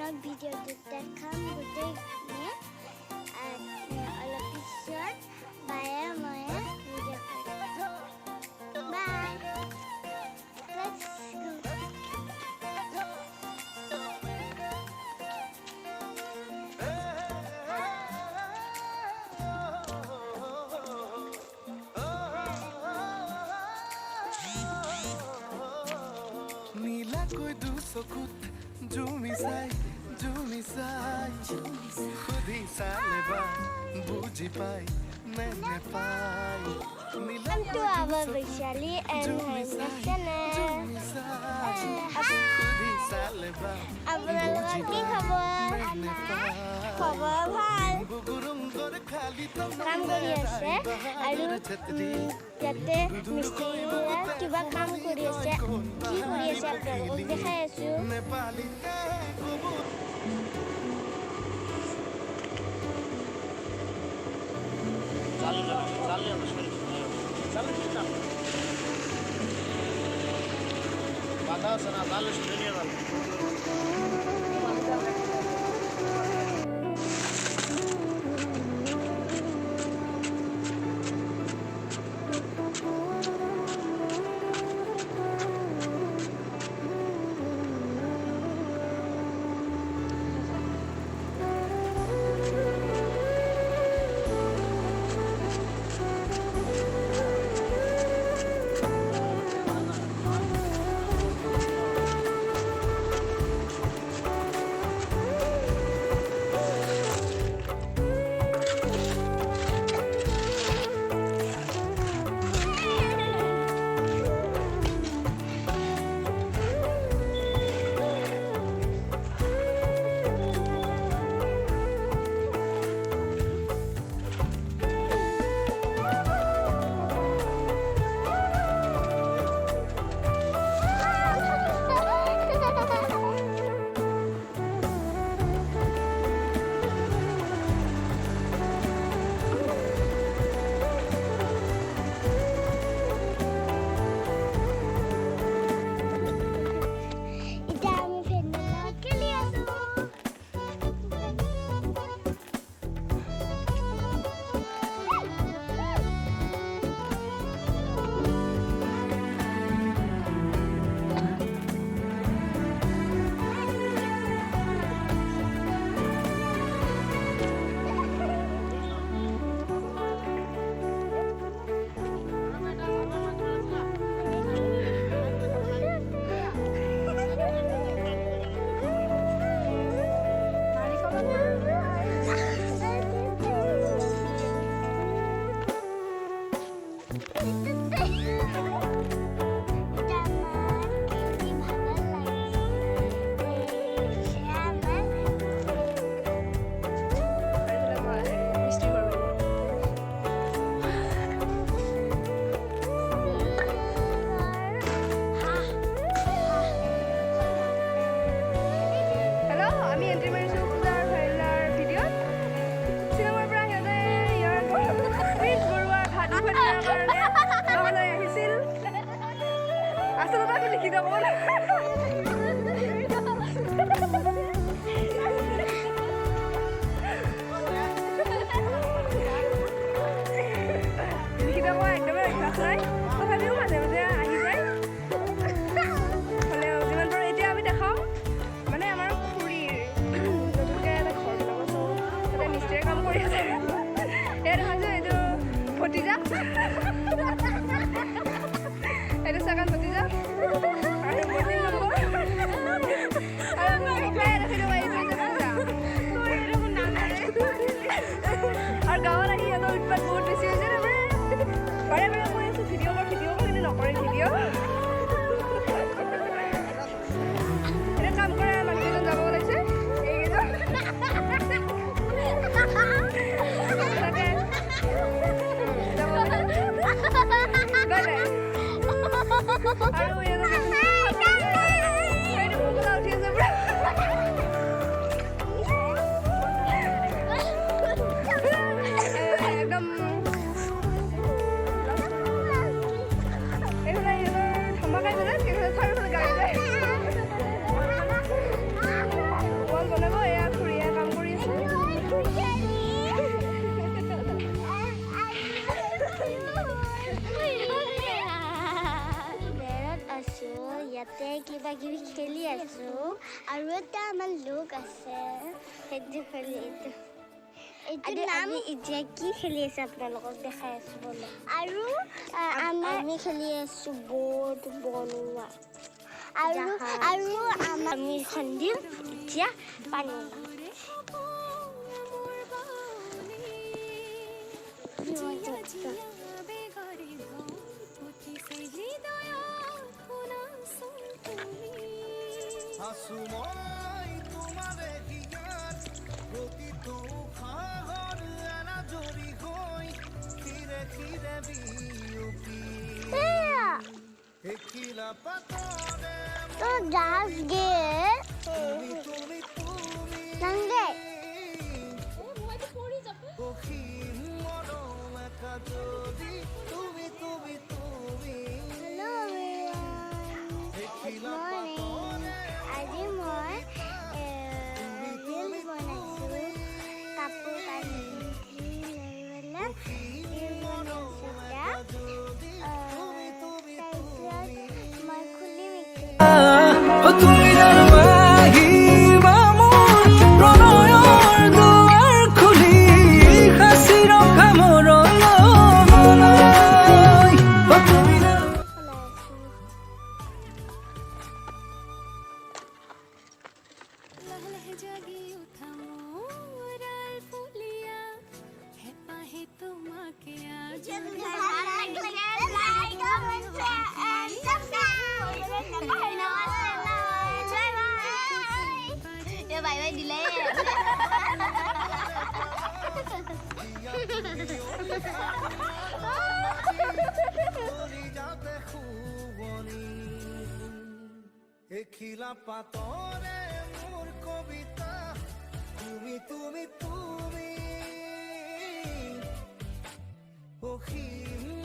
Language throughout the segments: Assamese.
আপোনাক ভিডিঅ'টো দেখাম গোটেইখিনি অলপ পিছত বায়ে ময়ে ভিডিঅ' কৰিম বাই লেটছ গো নীলা কৈ দুচকুত জুমি চাই সুধি চালে বা বুজি পাই নে নেপাই Welcome to our Vaishali and her channel. আপোনালোকৰ কি খবৰ? খবৰ ভাল কাম কৰি আছে আৰু ইয়াতে মিস্ত্ৰীয়ে কিবা কাম কৰি আছে কি কৰি আছে আপোনালোকক দেখাই আছো বাধা আছে না তাহলে শুনে নিয়ে যাবে Itu seakan begitu. Ada morning number. Ada ada video itu aja. Itu pun nangis. Ada kawan lagi yang tahu ibarat buat besi aja nih. Pada aku itu video ini nongkrong video. Ini kamu kan lagi itu nggak boleh sih. Gitu. Aduh ya ইয়াতে কিবা কিবি খেলি আছো আৰু এটা আমাৰ লোক আছে সেইটো খেলি এইটো নাম এতিয়া কি খেলি আছে আপোনালোকক দেখাই আছো বলে আৰু আমি খেলি আছো বৰ্ড বনোৱা আৰু আমি সন্ধিয়া এতিয়া পানী হাসুময় তোমারে হিয়ার প্রতিটো খাগর এনা জড়ি হই খিরে খিরে বিউপি একিলা পাতরে তো ডাস গে তুমি তুমি তুমি নঙ্গে ওখি মরম একা যদি তুমি তুমি তুমি হ্যালো এভরিওয়ান একিলা আজি মই ৰিল বনাইছোঁ কাপোৰ কানি ৰিল বনাইছোঁ তাৰপিছত মই খুলিম তুমি আহিবা মোৰ প্ৰণয়ৰ দুৱাৰ খুলি সাঁচি ৰখা মৰলৈ তুমি লাহে লাহে জাগি উঠা মোৰ ফুলিয়া হেপাহে তোমাকে আজ বাই বাই দিলে এখিলা পাতরে মোর কবিতা তুমি তুমি তুমি ওখি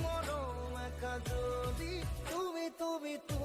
মরম একা যদি তুমি তুমি তুমি